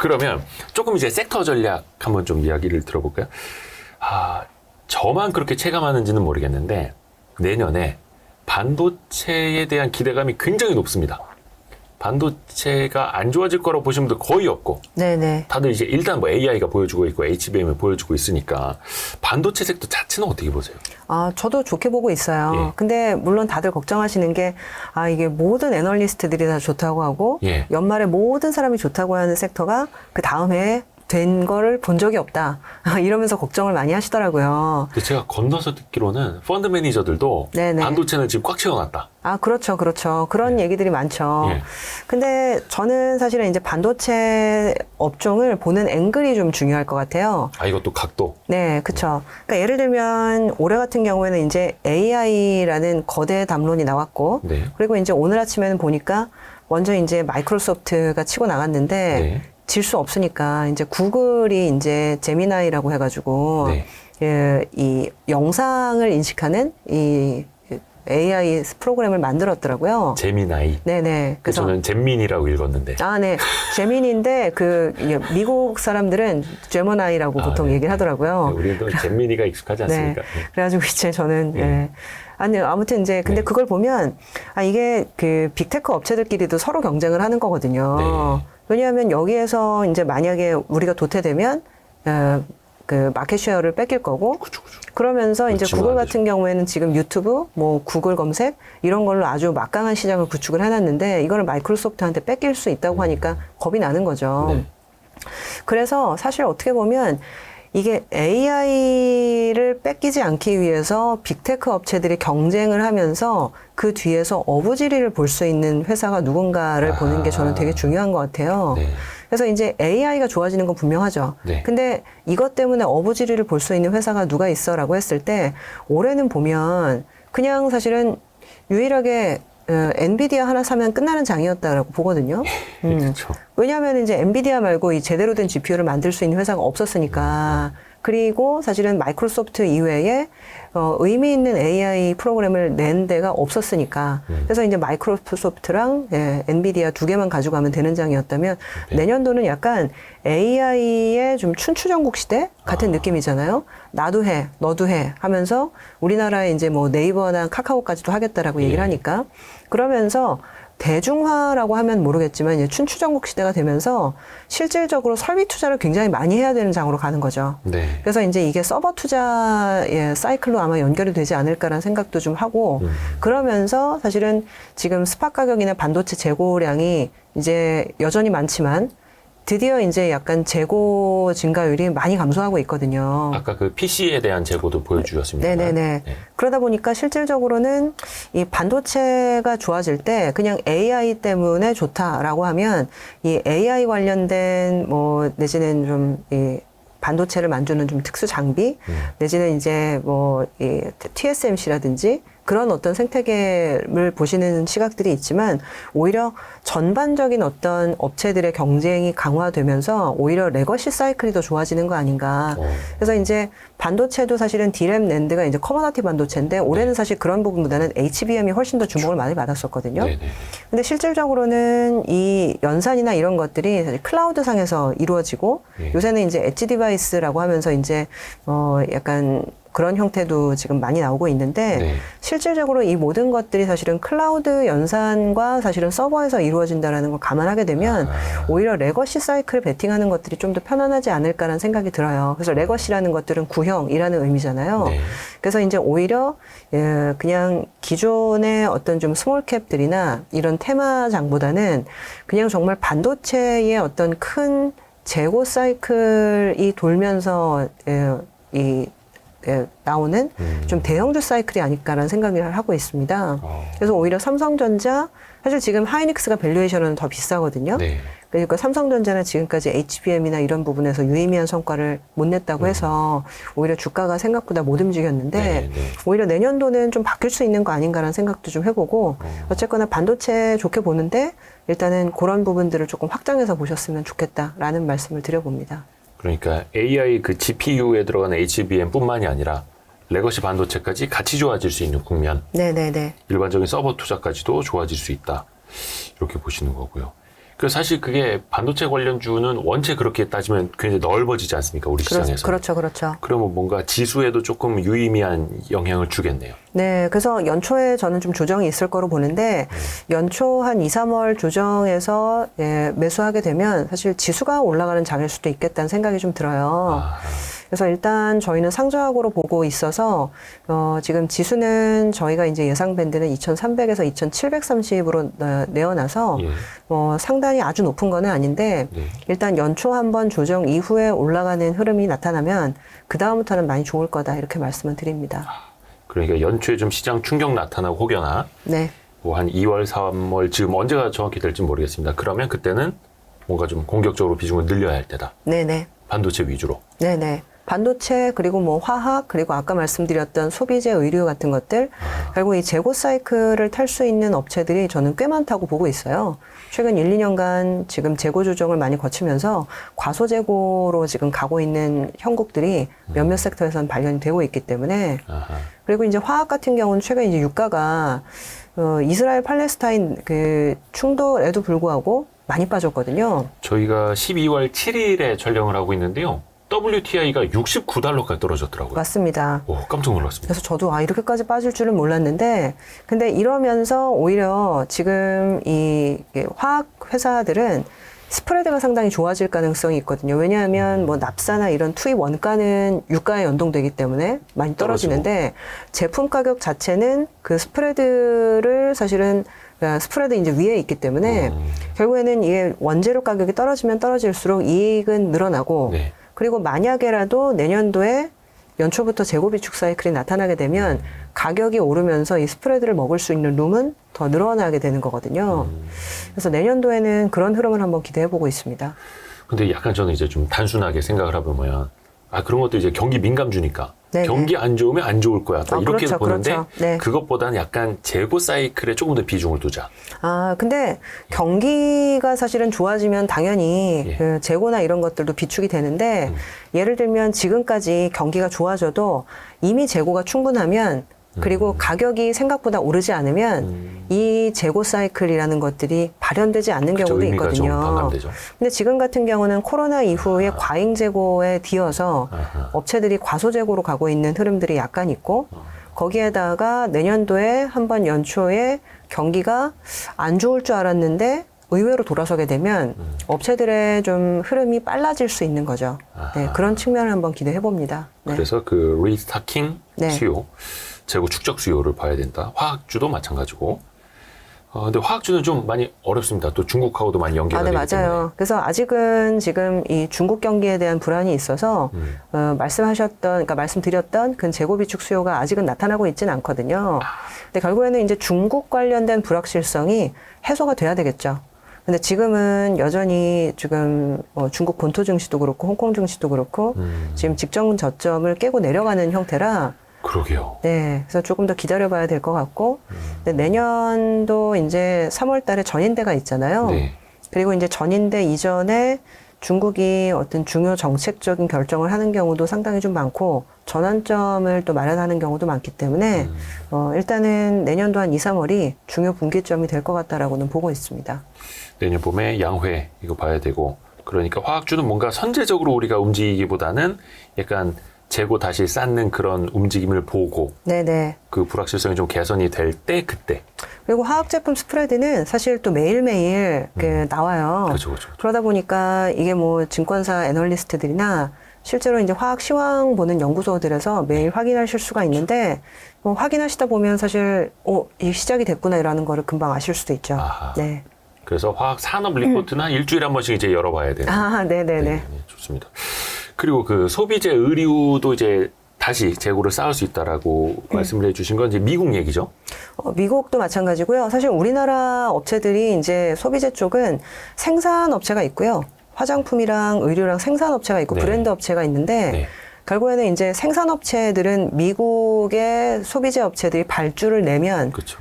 그러면 조금 이제 섹터 전략 한번 좀 이야기를 들어볼까요? 저만 그렇게 체감하는지는 모르겠는데 내년에 반도체에 대한 기대감이 굉장히 높습니다. 반도체가 안 좋아질 거라고 보시는 분들 거의 없고 네네. 다들 이제 일단 뭐 AI가 보여주고 있고 HBM을 보여주고 있으니까 반도체 섹터 자체는 어떻게 보세요? 저도 좋게 보고 있어요. 예. 근데 물론 다들 걱정하시는 게 이게 모든 애널리스트들이 다 좋다고 하고 예. 연말에 모든 사람이 좋다고 하는 섹터가 그 다음 해에 된 거를 본 적이 없다. 이러면서 걱정을 많이 하시더라고요. 근데 제가 건너서 듣기로는 펀드 매니저들도 네네. 반도체는 지금 꽉 채워놨다. 그렇죠. 그렇죠. 그런 얘기들이 많죠. 예. 근데 저는 사실은 이제 반도체 업종을 보는 앵글이 좀 중요할 것 같아요. 이것도 각도. 네, 그쵸. 그러니까 예를 들면 올해 같은 경우에는 이제 AI라는 거대 담론이 나왔고, 네. 그리고 이제 오늘 아침에는 보니까 먼저 이제 마이크로소프트가 치고 나갔는데, 네. 질 수 없으니까 이제 구글이 이제 제미나이라고 해가지고, 네. 이 영상을 인식하는 이 AI 프로그램을 만들었더라고요. 제미나이. 네네. 그래서 저는 잼민이라고 읽었는데. 네. 제민인데 미국 사람들은 제모나이라고 보통 네. 얘기를 하더라고요. 네, 우리도 잼민이가 익숙하지 않습니까? 네. 그래가지고 이제 저는 네. 아무튼 이제 근데 네. 그걸 보면 이게 그 빅테크 업체들끼리도 서로 경쟁을 하는 거거든요. 네. 왜냐하면 여기에서 이제 만약에 우리가 도태되면 그 마켓 쉐어를 뺏길 거고, 그쵸. 그러면서 이제 놓치면 구글 안 같은 경우에는 지금 유튜브, 뭐 구글 검색 이런 걸로 아주 막강한 시장을 구축을 해놨는데 이거를 마이크로소프트한테 뺏길 수 있다고 하니까 겁이 나는 거죠. 네. 그래서 사실 어떻게 보면 이게 AI를 뺏기지 않기 위해서 빅테크 업체들이 경쟁을 하면서 그 뒤에서 어부지리를 볼 수 있는 회사가 누군가를 보는 게 저는 되게 중요한 것 같아요. 네. 그래서 이제 AI가 좋아지는 건 분명하죠. 네. 근데 이것 때문에 어부지리를 볼 수 있는 회사가 누가 있어라고 했을 때 올해는 보면 그냥 사실은 유일하게 엔비디아 하나 사면 끝나는 장이었다라고 보거든요. 그렇죠. 왜냐하면 이제 엔비디아 말고 이 제대로 된 GPU를 만들 수 있는 회사가 없었으니까. 그리고 사실은 마이크로소프트 이외에 의미 있는 AI 프로그램을 낸 데가 없었으니까. 그래서 이제 마이크로소프트랑 엔비디아 두 개만 가져가면 되는 장이었다면 네. 내년도는 약간 AI의 좀 춘추전국 시대 같은 느낌이잖아요. 나도 해, 너도 해 하면서 우리나라에 이제 뭐 네이버나 카카오까지도 하겠다라고 얘기를 하니까 그러면서 대중화라고 하면 모르겠지만 이제 춘추전국 시대가 되면서 실질적으로 설비 투자를 굉장히 많이 해야 되는 장으로 가는 거죠. 네. 그래서 이제 이게 서버 투자의 사이클로 아마 연결이 되지 않을까라는 생각도 좀 하고 그러면서 사실은 지금 스팟 가격이나 반도체 재고량이 이제 여전히 많지만 드디어 이제 약간 재고 증가율이 많이 감소하고 있거든요. 아까 그 PC에 대한 재고도 보여주셨습니다. 네네네. 네. 그러다 보니까 실질적으로는 이 반도체가 좋아질 때 그냥 AI 때문에 좋다라고 하면 이 AI 관련된 뭐 내지는 좀 이 반도체를 만드는 좀 특수 장비 내지는 이제 뭐 이 TSMC라든지 그런 어떤 생태계를 보시는 시각들이 있지만 오히려 전반적인 어떤 업체들의 경쟁이 강화되면서 오히려 레거시 사이클이 더 좋아지는 거 아닌가. 그래서 이제 반도체도 사실은 D램 낸드가 이제 커머너티 반도체인데 올해는 사실 그런 부분보다는 HBM이 훨씬 더 주목을 많이 받았었거든요. 네네. 근데 실질적으로는 이 연산이나 이런 것들이 사실 클라우드 상에서 이루어지고 요새는 이제 엣지 디바이스라고 하면서 이제 약간 그런 형태도 지금 많이 나오고 있는데 실질적으로 이 모든 것들이 사실은 클라우드 연산과 사실은 서버에서 이루어진다라는 걸 감안하게 되면 오히려 레거시 사이클 베팅하는 것들이 좀 더 편안하지 않을까라는 생각이 들어요. 그래서 레거시라는 것들은 구형이라는 의미잖아요. 그래서 이제 오히려 그냥 기존의 어떤 좀 스몰캡들이나 이런 테마장보다는 그냥 정말 반도체의 어떤 큰 재고 사이클이 돌면서 나오는 좀 대형주 사이클이 아닐까라는 생각을 하고 있습니다. 그래서 오히려 삼성전자, 사실 지금 하이닉스가 밸류에이션은 더 비싸거든요. 네. 그러니까 삼성전자는 지금까지 HBM이나 이런 부분에서 유의미한 성과를 못 냈다고 해서 오히려 주가가 생각보다 못 움직였는데 오히려 내년도는 좀 바뀔 수 있는 거 아닌가라는 생각도 좀 해보고 어쨌거나 반도체 좋게 보는데 일단은 그런 부분들을 조금 확장해서 보셨으면 좋겠다라는 말씀을 드려봅니다. 그러니까 AI 그 GPU에 들어가는 HBM뿐만이 아니라 레거시 반도체까지 같이 좋아질 수 있는 국면. 네네네. 일반적인 서버 투자까지도 좋아질 수 있다. 이렇게 보시는 거고요. 그 사실 그게 반도체 관련주는 원체 그렇게 따지면 굉장히 넓어지지 않습니까? 우리 시장에서. 그렇죠, 그렇죠. 그러면 뭔가 지수에도 조금 유의미한 영향을 주겠네요. 네, 그래서 연초에 저는 좀 조정이 있을 거로 보는데 연초 한 2, 3월 조정에서 예, 매수하게 되면 사실 지수가 올라가는 장일 수도 있겠다는 생각이 좀 들어요. 아, 그래서 일단 저희는 상저하고로 보고 있어서 지금 지수는 저희가 이제 예상 밴드는 2,300에서 2,730으로 내어놔서 예. 상단이 아주 높은 거는 아닌데 네. 일단 연초 한번 조정 이후에 올라가는 흐름이 나타나면 그 다음부터는 많이 좋을 거다 이렇게 말씀을 드립니다. 그러니까 연초에 좀 시장 충격 나타나고 혹여나 네. 뭐 한 2월, 3월 지금 언제가 정확히 될지 모르겠습니다. 그러면 그때는 뭔가 좀 공격적으로 비중을 늘려야 할 때다. 네네. 반도체 위주로. 네네. 반도체 그리고 뭐 화학 그리고 아까 말씀드렸던 소비재 의류 같은 것들 결국 이 재고 사이클을 탈 수 있는 업체들이 저는 꽤 많다고 보고 있어요. 최근 1, 2년간 지금 재고 조정을 많이 거치면서 과소 재고로 지금 가고 있는 형국들이 몇몇 섹터에서는 발견이 되고 있기 때문에 아하. 그리고 이제 화학 같은 경우는 최근 이제 유가가 이스라엘 팔레스타인 그 충돌에도 불구하고 많이 빠졌거든요. 저희가 12월 7일에 촬영을 하고 있는데요. WTI가 69달러까지 떨어졌더라고요. 맞습니다. 오, 깜짝 놀랐습니다. 그래서 저도 이렇게까지 빠질 줄은 몰랐는데 근데 이러면서 오히려 지금 이 화학 회사들은 스프레드가 상당히 좋아질 가능성이 있거든요. 왜냐하면 뭐 납사나 이런 투입 원가는 유가에 연동되기 때문에 많이 떨어지는데 제품 가격 자체는 그 스프레드를 사실은 스프레드 이제 위에 있기 때문에 결국에는 이게 원재료 가격이 떨어지면 떨어질수록 이익은 늘어나고 네. 그리고 만약에라도 내년도에 연초부터 재고 비축 사이클이 나타나게 되면 가격이 오르면서 이 스프레드를 먹을 수 있는 룸은 더 늘어나게 되는 거거든요. 그래서 내년도에는 그런 흐름을 한번 기대해 보고 있습니다. 근데 약간 저는 이제 좀 단순하게 생각을 해보면 그런 것도 이제 경기 민감주니까 네네. 경기 안 좋으면 안 좋을 거야. 이렇게 그렇죠, 보는데 그렇죠. 네. 그것보다는 약간 재고 사이클에 조금 더 비중을 두자. 근데 경기가 사실은 좋아지면 당연히 예. 그 재고나 이런 것들도 비축이 되는데 예를 들면 지금까지 경기가 좋아져도 이미 재고가 충분하면 그리고 가격이 생각보다 오르지 않으면 이 재고 사이클이라는 것들이 발현되지 않는 그쵸, 경우도 의미가 좀 있거든요. 반감되죠. 근데 지금 같은 경우는 코로나 이후에 과잉 재고에 뒤어서 아하. 업체들이 과소 재고로 가고 있는 흐름들이 약간 있고 거기에다가 내년도에 한번 연초에 경기가 안 좋을 줄 알았는데 의외로 돌아서게 되면 업체들의 좀 흐름이 빨라질 수 있는 거죠. 네, 그런 측면을 한번 기대해 봅니다. 네. 그래서 그 리스타킹 네. 수요, 재고 축적 수요를 봐야 된다. 화학주도 마찬가지고. 근데 화학주는 좀 많이 어렵습니다. 또 중국하고도 많이 연계가 네, 되기 맞아요. 때문에. 그래서 아직은 지금 이 중국 경기에 대한 불안이 있어서 그러니까 말씀드렸던 그 재고 비축 수요가 아직은 나타나고 있지는 않거든요. 근데 결국에는 이제 중국 관련된 불확실성이 해소가 돼야 되겠죠. 근데 지금은 여전히 지금 중국 본토 증시도 그렇고 홍콩 증시도 그렇고 지금 직전 저점을 깨고 내려가는 형태라 그러게요. 네, 그래서 조금 더 기다려봐야 될 것 같고, 근데 내년도 이제 3월 달에 전인대가 있잖아요. 네. 그리고 이제 전인대 이전에 중국이 어떤 중요 정책적인 결정을 하는 경우도 상당히 좀 많고, 전환점을 또 마련하는 경우도 많기 때문에, 일단은 내년도 한 2, 3월이 중요 분기점이 될 것 같다라고는 보고 있습니다. 내년 봄에 양회 이거 봐야 되고, 그러니까 화학주는 뭔가 선제적으로 우리가 움직이기보다는 약간 재고 다시 쌓는 그런 움직임을 보고 네네. 그 불확실성이 좀 개선이 될 때 그때. 그리고 화학 제품 스프레드는 사실 또 매일매일 나와요. 그렇죠. 그러다 보니까 이게 뭐 증권사 애널리스트들이나 실제로 이제 화학 시황 보는 연구소들에서 매일 확인하실 수가 있는데 확인하시다 보면 사실 이 시작이 됐구나라는 거를 금방 아실 수도 있죠. 아하. 네. 그래서 화학 산업 리포트나 일주일에 한 번씩 이제 열어봐야 되는. 네네네. 네, 좋습니다. 그리고 그 소비재 의류도 이제 다시 재고를 쌓을 수 있다라고 말씀을 해주신 건 이제 미국 얘기죠. 미국도 마찬가지고요. 사실 우리나라 업체들이 이제 소비재 쪽은 생산 업체가 있고요. 화장품이랑 의류랑 생산 업체가 있고 네. 브랜드 업체가 있는데 네. 결국에는 이제 생산 업체들은 미국의 소비재 업체들이 발주를 내면 그렇죠.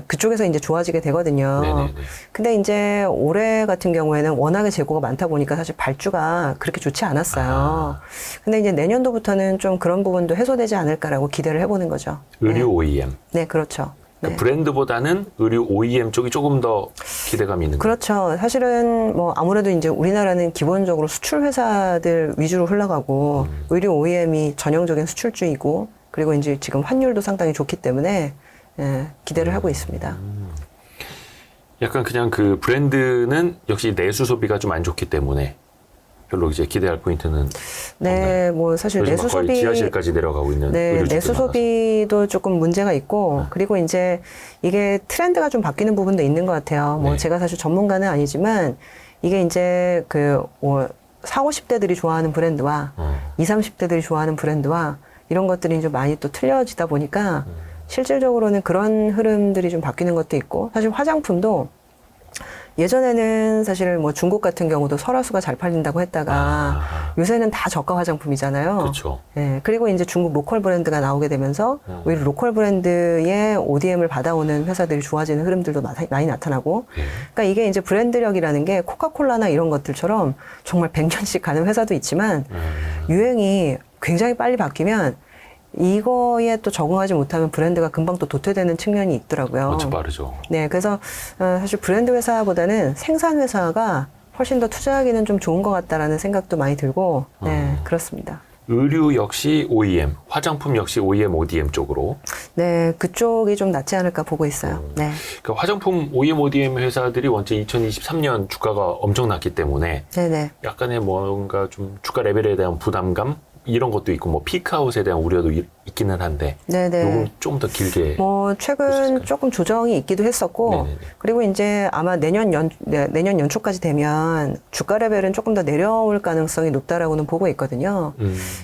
그쪽에서 이제 좋아지게 되거든요. 네네네. 근데 이제 올해 같은 경우에는 워낙에 재고가 많다 보니까 사실 발주가 그렇게 좋지 않았어요. 근데 이제 내년도부터는 좀 그런 부분도 해소되지 않을까라고 기대를 해보는 거죠. 의류 OEM. 네, 그렇죠. 그러니까 브랜드보다는 의류 OEM 쪽이 조금 더 기대감이 있는 거예요. 그렇죠. 사실은 뭐 아무래도 이제 우리나라는 기본적으로 수출 회사들 위주로 흘러가고 의류 OEM이 전형적인 수출주이고 그리고 이제 지금 환율도 상당히 좋기 때문에 기대를 하고 있습니다. 약간 그냥 그 브랜드는 역시 내수 소비가 좀 안 좋기 때문에 별로 이제 기대할 포인트는 네, 없나요? 뭐 사실 요즘 내수 막 거의 소비 지하실까지 내려가고 있는 네, 의류집들 내수 많아서. 소비도 조금 문제가 있고 그리고 이제 이게 트렌드가 좀 바뀌는 부분도 있는 것 같아요. 뭐 네. 제가 사실 전문가는 아니지만 이게 이제 그 40, 50대들이 좋아하는 브랜드와 20, 30대들이 좋아하는 브랜드와 이런 것들이 좀 많이 또 틀려지다 보니까 실질적으로는 그런 흐름들이 좀 바뀌는 것도 있고 사실 화장품도 예전에는 사실 뭐 중국 같은 경우도 설화수가 잘 팔린다고 했다가 요새는 다 저가 화장품이잖아요. 그렇죠. 네, 그리고 이제 중국 로컬 브랜드가 나오게 되면서 오히려 로컬 브랜드의 ODM을 받아오는 회사들이 좋아지는 흐름들도 많이 나타나고 예. 그러니까 이게 이제 브랜드력이라는 게 코카콜라나 이런 것들처럼 정말 100년씩 가는 회사도 있지만 유행이 굉장히 빨리 바뀌면 이거에 또 적응하지 못하면 브랜드가 금방 또 도태되는 측면이 있더라고요. 엄청 빠르죠. 네, 그래서 사실 브랜드 회사보다는 생산 회사가 훨씬 더 투자하기는 좀 좋은 것 같다라는 생각도 많이 들고, 네, 그렇습니다. 의류 역시 OEM, 화장품 역시 OEM, ODM 쪽으로. 네, 그쪽이 좀 낫지 않을까 보고 있어요. 네, 그러니까 화장품 OEM, ODM 회사들이 원체 2023년 주가가 엄청났기 때문에 네네. 약간의 뭔가 좀 주가 레벨에 대한 부담감 이런 것도 있고 뭐 피크아웃에 대한 우려도 있기는 한데 네네. 요건 좀 더 길게 뭐 최근 조금 조정이 있기도 했었고 네네네. 그리고 이제 아마 내년 연초까지 되면 주가 레벨은 조금 더 내려올 가능성이 높다라고는 보고 있거든요.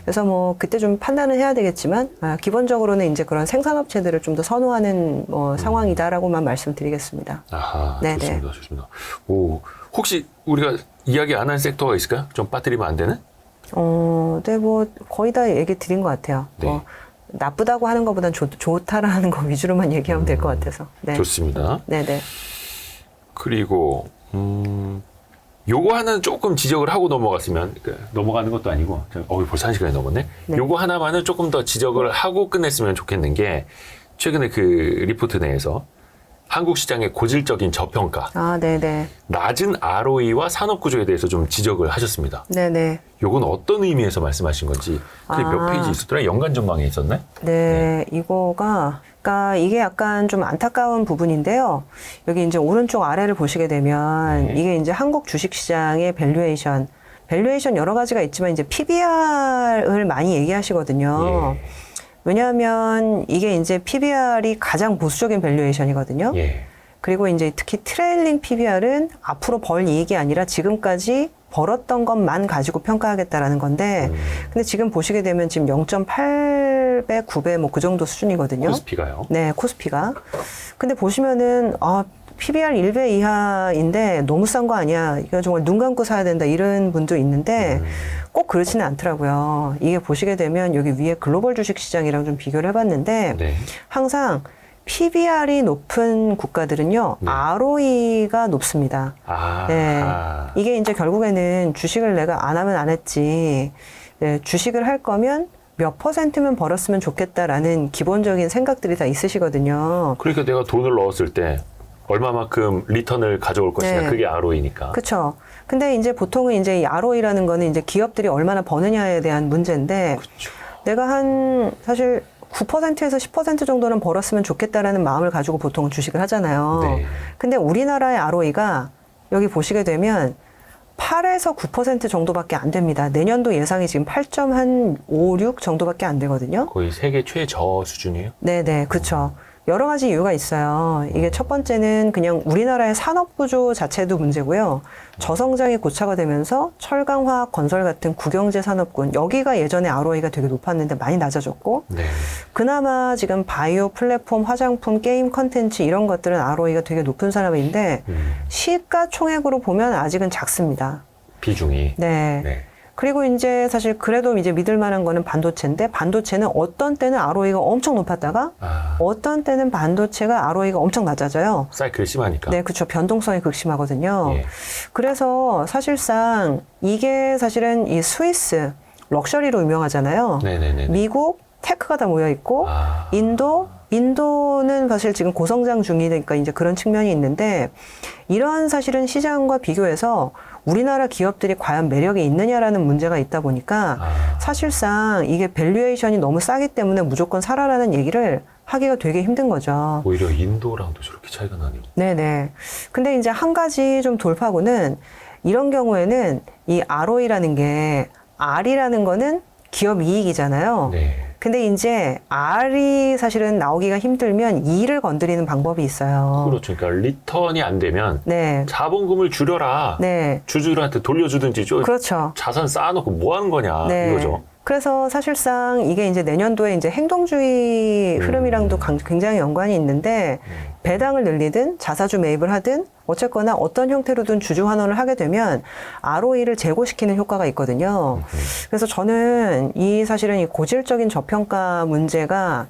그래서 뭐 그때 좀 판단을 해야 되겠지만 기본적으로는 이제 그런 생산업체들을 좀 더 선호하는 뭐 상황이다라고만 말씀드리겠습니다. 아하, 네네. 좋습니다. 좋습니다. 오, 혹시 우리가 이야기 안 한 섹터가 있을까요? 좀 빠뜨리면 안 되는? 네, 뭐 거의 다 얘기 드린 것 같아요. 네. 뭐 나쁘다고 하는 것보단 좋다라는 거 위주로만 얘기하면 될 것 같아서. 네. 좋습니다. 네네. 그리고 요거 하나는 조금 지적을 하고 넘어갔으면 넘어가는 것도 아니고 벌써 1시간이 넘었네. 네. 요거 하나만은 조금 더 지적을 하고 끝냈으면 좋겠는 게 최근에 그 리포트 내에서 한국 시장의 고질적인 저평가, 네네. 낮은 ROE와 산업 구조에 대해서 좀 지적을 하셨습니다. 네네. 요건 어떤 의미에서 말씀하신 건지 그게 몇 페이지 있었더라? 연간 전망에 있었나요? 네, 그러니까 이게 약간 좀 안타까운 부분인데요. 여기 이제 오른쪽 아래를 보시게 되면 이게 이제 한국 주식시장의 밸류에이션 여러 가지가 있지만 이제 PBR을 많이 얘기하시거든요. 예. 왜냐하면 이게 이제 PBR이 가장 보수적인 밸류에이션이거든요. 예. 그리고 이제 특히 트레일링 PBR은 앞으로 벌 이익이 아니라 지금까지 벌었던 것만 가지고 평가하겠다라는 건데, 근데 지금 보시게 되면 지금 0.8배, 9배 뭐 그 정도 수준이거든요. 코스피가요? 네, 코스피가. 근데 보시면은 PBR 1배 이하인데 너무 싼 거 아니야. 이거 정말 눈 감고 사야 된다. 이런 분도 있는데 꼭 그렇지는 않더라고요. 이게 보시게 되면 여기 위에 글로벌 주식 시장이랑 좀 비교를 해봤는데 네. 항상 PBR이 높은 국가들은요, 네. ROE가 높습니다. 네. 이게 이제 결국에는 주식을 내가 안 하면 안 했지. 네, 주식을 할 거면 몇 %면 벌었으면 좋겠다라는 기본적인 생각들이 다 있으시거든요. 그러니까 내가 돈을 넣었을 때 얼마만큼 리턴을 가져올 것이냐. 네. 그게 ROE니까. 그렇죠. 근데 이제 보통은 이제 이 ROE라는 거는 이제 기업들이 얼마나 버느냐에 대한 문제인데 그렇죠. 내가 사실 9%에서 10% 정도는 벌었으면 좋겠다라는 마음을 가지고 보통은 주식을 하잖아요. 네. 근데 우리나라의 ROE가 여기 보시게 되면 8에서 9% 정도밖에 안 됩니다. 내년도 예상이 지금 8.56 정도밖에 안 되거든요. 거의 세계 최저 수준이에요? 네네, 그렇죠. 여러 가지 이유가 있어요. 이게 첫 번째는 그냥 우리나라의 산업 구조 자체도 문제고요. 저성장이 고착화 되면서 철강, 화학, 건설 같은 국영재 산업군, 여기가 예전에 ROE가 되게 높았는데 많이 낮아졌고, 네. 그나마 지금 바이오, 플랫폼, 화장품, 게임 컨텐츠 이런 것들은 ROE가 되게 높은 산업인데, 시가총액으로 보면 아직은 작습니다. 비중이. 네. 네. 그리고 이제 사실 그래도 이제 믿을 만한 거는 반도체인데, 반도체는 어떤 때는 ROE가 엄청 높았다가 어떤 때는 반도체가 ROE가 엄청 낮아져요. 사이클이 심하니까. 네, 그렇죠. 변동성이 극심하거든요. 예. 그래서 사실상 이게 사실은 이 스위스 럭셔리로 유명하잖아요. 네네네. 미국 테크가 다 모여 있고 인도 인도는 사실 지금 고성장 중이니까 이제 그런 측면이 있는데 이런 사실은 시장과 비교해서 우리나라 기업들이 과연 매력이 있느냐라는 문제가 있다 보니까 사실상 이게 밸류에이션이 너무 싸기 때문에 무조건 사라라는 얘기를 하기가 되게 힘든 거죠. 오히려 인도랑도 저렇게 차이가 나네요. 네네. 근데 이제 한 가지 좀 돌파구는 이런 경우에는 이 ROE라는 게 R이라는 거는 기업 이익이잖아요. 네. 근데 이제 R이 사실은 나오기가 힘들면 E를 건드리는 방법이 있어요. 그렇죠. 그러니까 리턴이 안 되면 네. 자본금을 줄여라. 네. 주주들한테 돌려주든지 그렇죠. 자산 쌓아놓고 뭐 하는 거냐 네. 이거죠. 그래서 사실상 이게 이제 내년도에 이제 행동주의 흐름이랑도 굉장히 연관이 있는데 배당을 늘리든 자사주 매입을 하든 어쨌거나 어떤 형태로든 주주 환원을 하게 되면 ROE를 제고시키는 효과가 있거든요. 그래서 저는 사실은 이 고질적인 저평가 문제가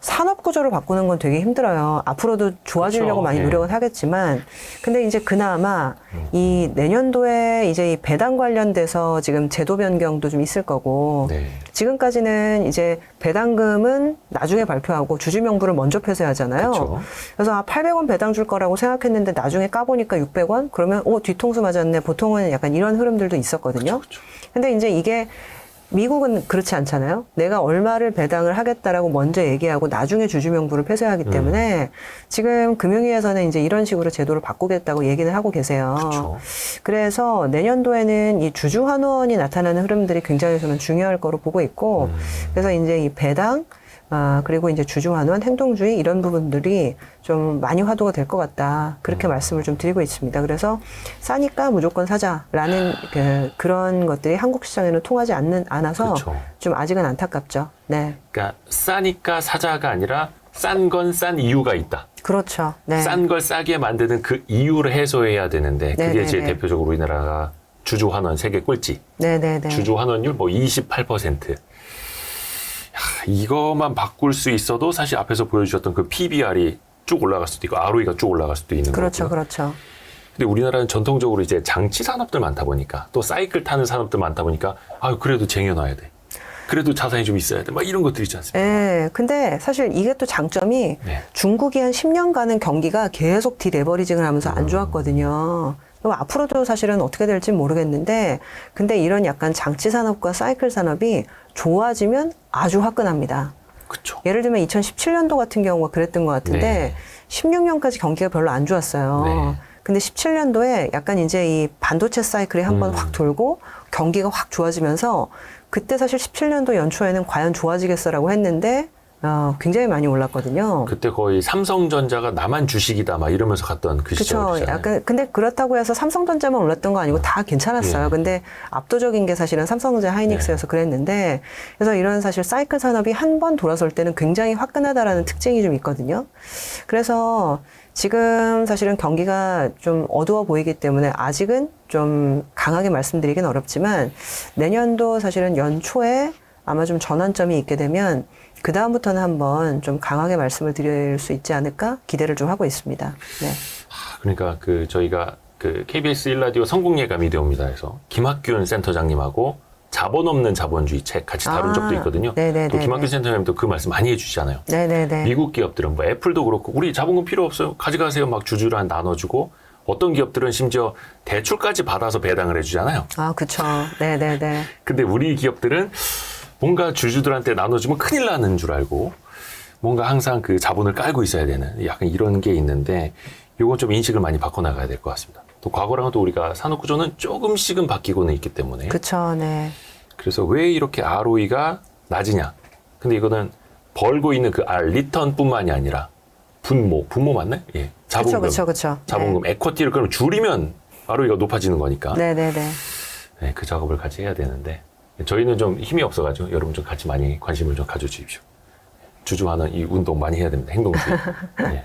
산업 구조를 바꾸는 건 되게 힘들어요. 앞으로도 좋아지려고 그렇죠. 많이 네. 노력은 하겠지만, 근데 이제 그나마 이 내년도에 이제 이 배당 관련돼서 지금 제도 변경도 좀 있을 거고, 네. 지금까지는 이제 배당금은 나중에 발표하고 주주 명부를 먼저 폐쇄하잖아요. 그렇죠. 그래서 800원 배당 줄 거라고 생각했는데 나중에 까보니까 600원? 그러면 뒤통수 맞았네. 보통은 약간 이런 흐름들도 있었거든요. 그렇죠. 근데 이제 이게 미국은 그렇지 않잖아요. 내가 얼마를 배당을 하겠다라고 먼저 얘기하고 나중에 주주 명부를 폐쇄하기 때문에 지금 금융위에서는 이제 이런 식으로 제도를 바꾸겠다고 얘기는 하고 계세요. 그렇죠. 그래서 내년도에는 이 주주 환원이 나타나는 흐름들이 굉장히 저는 중요할 거로 보고 있고 그래서 이제 이 배당 그리고 이제 주주 환원, 행동주의 이런 부분들이 좀 많이 화두가 될 것 같다. 그렇게 말씀을 좀 드리고 있습니다. 그래서 싸니까 무조건 사자라는 그런 것들이 한국 시장에는 통하지 않아서 그렇죠. 좀 아직은 안타깝죠. 네. 그러니까 싸니까 사자가 아니라 싼 건 싼 이유가 있다. 그렇죠. 네. 싼 걸 싸게 만드는 그 이유를 해소해야 되는데 그게 네네네. 제일 대표적으로 우리나라가 주주 환원 세계 꼴찌. 네네네. 주주 환원율 뭐 28%. 이거만 바꿀 수 있어도 사실 앞에서 보여주셨던 그 PBR이 쭉 올라갈 수도 있고 ROE가 쭉 올라갈 수도 있는 그렇죠. 거고요. 그렇죠. 근데 우리나라는 전통적으로 이제 장치 산업들 많다 보니까 또 사이클 타는 산업들 많다 보니까 그래도 쟁여놔야 돼. 그래도 자산이 좀 있어야 돼. 막 이런 것들 있지 않습니까? 네, 근데 사실 이게 또 장점이 네. 중국이 한 10년간은 경기가 계속 디레버리징을 하면서 안 좋았거든요. 그럼 앞으로도 사실은 어떻게 될지 모르겠는데, 근데 이런 약간 장치 산업과 사이클 산업이 좋아지면 아주 화끈합니다. 그렇죠. 예를 들면 2017년도 같은 경우가 그랬던 것 같은데, 네. 16년까지 경기가 별로 안 좋았어요. 네. 근데 17년도에 약간 이제 이 반도체 사이클이 한번 확 돌고 경기가 확 좋아지면서 그때 사실 17년도 연초에는 과연 좋아지겠어라고 했는데 굉장히 많이 올랐거든요. 그때 거의 삼성전자가 나만 주식이다 막 이러면서 갔던 그 그렇죠. 시절이잖아요. 약간 근데 그렇다고 해서 삼성전자만 올랐던 거 아니고 다 괜찮았어요. 네. 근데 압도적인 게 사실은 삼성전자 하이닉스여서 그랬는데 그래서 이런 사실 사이클 산업이 한 번 돌아설 때는 굉장히 화끈하다라는 특징이 좀 있거든요. 그래서 지금 사실은 경기가 좀 어두워 보이기 때문에 아직은 좀 강하게 말씀드리긴 어렵지만 내년도 사실은 연초에 아마 좀 전환점이 있게 되면 그 다음부터는 한번 좀 강하게 말씀을 드릴 수 있지 않을까 기대를 좀 하고 있습니다. 네. 그러니까 저희가 KBS 1라디오 성공예감 이데오입니다에서 김학균 센터장님하고 자본 없는 자본주의 책 같이 다룬 적도 있거든요. 네네네. 또 김학균 센터장님도 그 말씀 많이 해주시잖아요. 네네네. 미국 기업들은 뭐 애플도 그렇고 우리 자본금 필요 없어요. 가져가세요. 막 주주를 나눠주고 어떤 기업들은 심지어 대출까지 받아서 배당을 해주잖아요. 그쵸. 네네네. 근데 우리 기업들은 뭔가 주주들한테 나눠주면 큰일 나는 줄 알고 뭔가 항상 그 자본을 깔고 있어야 되는 약간 이런 게 있는데 요건 좀 인식을 많이 바꿔나가야 될 것 같습니다. 또 과거랑은 또 우리가 산업구조는 조금씩은 바뀌고는 있기 때문에 그쵸. 네. 그래서 왜 이렇게 ROE가 낮으냐. 근데 이거는 벌고 있는 그 리턴뿐만이 아니라 분모 맞나요? 예. 자본금. 그쵸. 자본금, 에쿼티를 그럼 줄이면 ROE가 높아지는 거니까. 네네네. 네, 그 작업을 같이 해야 되는데 저희는 좀 힘이 없어가지고 여러분 좀 같이 많이 관심을 좀 가져주십시오. 주주하는 이 운동 많이 해야 됩니다. 행동주의. 네.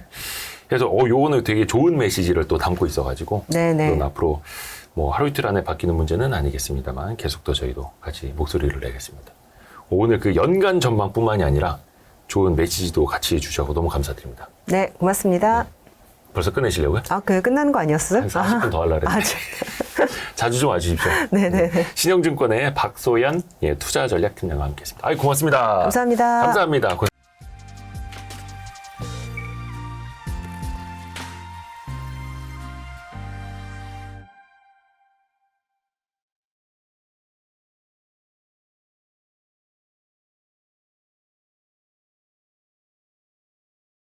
그래서 요거는 되게 좋은 메시지를 또 담고 있어가지고 네네. 이건 앞으로 뭐 하루 이틀 안에 바뀌는 문제는 아니겠습니다만 계속 더 저희도 같이 목소리를 내겠습니다. 오늘 그 연간 전망뿐만이 아니라 좋은 메시지도 같이 해주셔서 너무 감사드립니다. 네, 고맙습니다. 벌써 끝내시려고요? 끝나는 거 아니었어요? 한 40분 더 하려고 했는데. 자주 좀 와주십시오. 네네. 신영증권의 박소연 투자전략팀장과 함께했습니다. 고맙습니다. 감사합니다. 감사합니다.